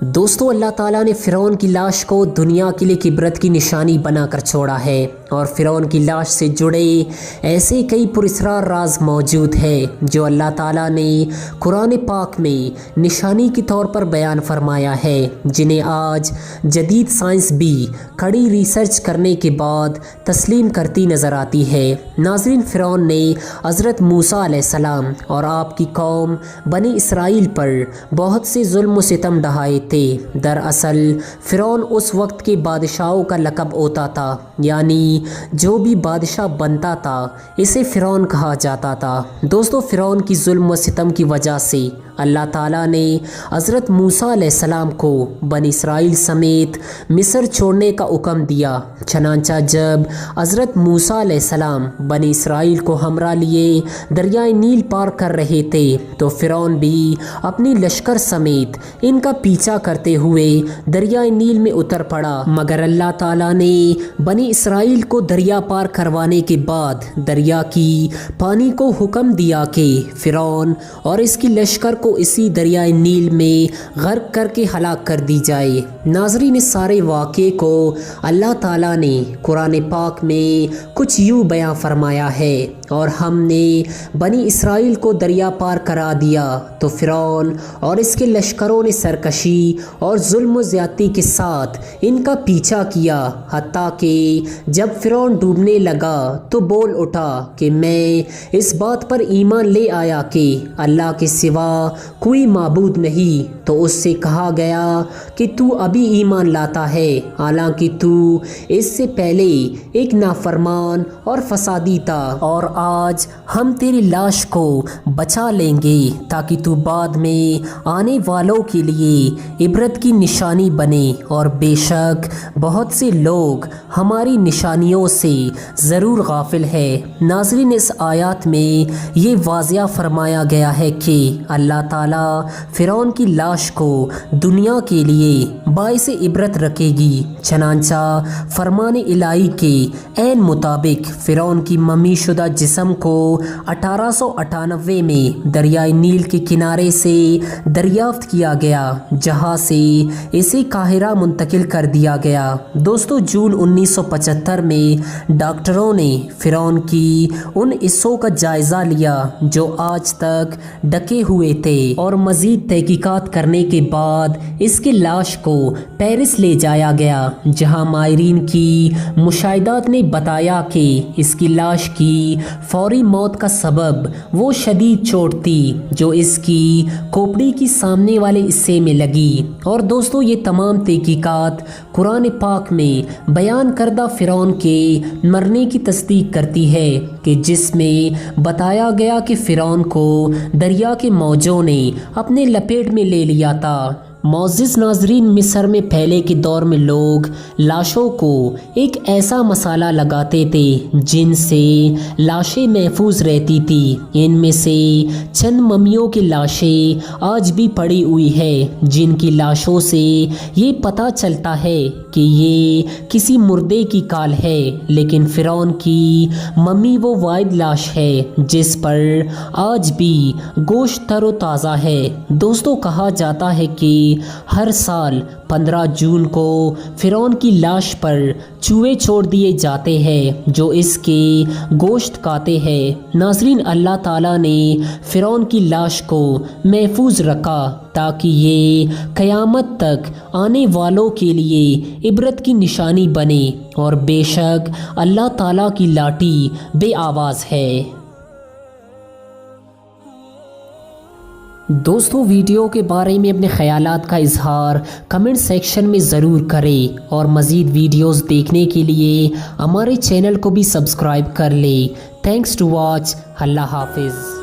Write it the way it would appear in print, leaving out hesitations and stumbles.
دوستو اللہ تعالیٰ نے فرعون کی لاش کو دنیا کے لیے عبرت کی نشانی بنا کر چھوڑا ہے، اور فرعون کی لاش سے جڑے ایسے کئی پراسرار راز موجود ہیں جو اللہ تعالیٰ نے قرآن پاک میں نشانی کے طور پر بیان فرمایا ہے، جنہیں آج جدید سائنس بھی کڑی ریسرچ کرنے کے بعد تسلیم کرتی نظر آتی ہے۔ ناظرین، فرعون نے حضرت موسیٰ علیہ السلام اور آپ کی قوم بنی اسرائیل پر بہت سے ظلم و ستم ڈھائے تھے۔ دراصل فرعون اس وقت کے بادشاہوں کا لقب ہوتا تھا، یعنی جو بھی بادشاہ بنتا تھا اسے فرعون کہا جاتا تھا۔ دوستو، فرعون کی ظلم و ستم کی وجہ سے اللہ تعالیٰ نے حضرت موسیٰ علیہ السلام کو بنی اسرائیل سمیت مصر چھوڑنے کا حکم دیا۔ چنانچہ جب حضرت موسیٰ علیہ السلام بنی اسرائیل کو ہمراہ لیے دریائے نیل پار کر رہے تھے تو فرعون بھی اپنی لشکر سمیت ان کا پیچھا کرتے ہوئے دریائے نیل میں اتر پڑا، مگر اللہ تعالیٰ نے بنی اسرائیل کو دریا پار کروانے کے بعد دریا کی پانی کو حکم دیا کہ فرعون اور اس کی لشکر کو اسی دریائے نیل میں غرق کر کے ہلاک کر دی جائے۔ ناظرین، اس سارے واقعے کو اللہ تعالیٰ نے قرآن پاک میں کچھ یوں بیان فرمایا ہے، اور ہم نے بنی اسرائیل کو دریا پار کرا دیا تو فرعون اور اس کے لشکروں نے سرکشی اور ظلم و زیادتی کے ساتھ ان کا پیچھا کیا، حتیٰ کہ جب فرعون ڈوبنے لگا تو بول اٹھا کہ میں اس بات پر ایمان لے آیا کہ اللہ کے سوا کوئی معبود نہیں۔ تو اس سے کہا گیا کہ تو ابھی ایمان لاتا ہے، حالانکہ تو اس سے پہلے ایک نافرمان اور فسادی تھا، اور آج ہم تیری لاش کو بچا لیں گے تاکہ تو بعد میں آنے والوں کے لیے عبرت کی نشانی بنے، اور بے شک بہت سے لوگ ہماری نشانیوں سے ضرور غافل ہے۔ ناظرین، اس آیات میں یہ واضح فرمایا گیا ہے کہ اللہ تعالیٰ فرعون کی لاش کو دنیا کے لیے باعث عبرت رکھے گی۔ چنانچہ فرمان الہی کے عین مطابق فرعون کی ممی شدہ جسم کو 1898 میں دریائے نیل کے کنارے سے دریافت کیا گیا، جہاں سے اسے قاہرہ منتقل کر دیا گیا۔ دوستو، جون 1975 میں ڈاکٹروں نے فرعون کی ان حصوں کا جائزہ لیا جو آج تک ڈھکے ہوئے تھے، اور مزید تحقیقات کرنے کے بعد اس کے لاش کو پیرس لے جایا گیا، جہاں ماہرین کی مشاہدات نے بتایا کہ اس کی لاش کی فوری موت کا سبب وہ شدید چوٹ تھی جو اس کی کھوپڑی کی سامنے والے حصے میں لگی۔ اور دوستو، یہ تمام تحقیقات قرآن پاک میں بیان کردہ فرعون کے مرنے کی تصدیق کرتی ہے، کہ جس میں بتایا گیا کہ فرعون کو دریا کے موجوں نے اپنے لپیٹ میں لے لیا تھا۔ معزز ناظرین، مصر میں پہلے کے دور میں لوگ لاشوں کو ایک ایسا مسالہ لگاتے تھے جن سے لاشیں محفوظ رہتی تھی۔ ان میں سے چند ممیوں کی لاشیں آج بھی پڑی ہوئی ہے، جن کی لاشوں سے یہ پتہ چلتا ہے کہ یہ کسی مردے کی کال ہے، لیکن فرعون کی ممی وہ واحد لاش ہے جس پر آج بھی گوشت تر و تازہ ہے۔ دوستو، کہا جاتا ہے کہ ہر سال 15 جون کو فرعون کی لاش پر چوہے چھوڑ دیے جاتے ہیں جو اس کے گوشت کھاتے ہیں۔ ناظرین، اللہ تعالیٰ نے فرعون کی لاش کو محفوظ رکھا تاکہ یہ قیامت تک آنے والوں کے لیے عبرت کی نشانی بنے، اور بے شک اللہ تعالیٰ کی لاٹھی بے آواز ہے۔ دوستو، ویڈیو کے بارے میں اپنے خیالات کا اظہار کمنٹ سیکشن میں ضرور کریں، اور مزید ویڈیوز دیکھنے کے لیے ہمارے چینل کو بھی سبسکرائب کر لیں۔ Thanks to watch. اللہ حافظ۔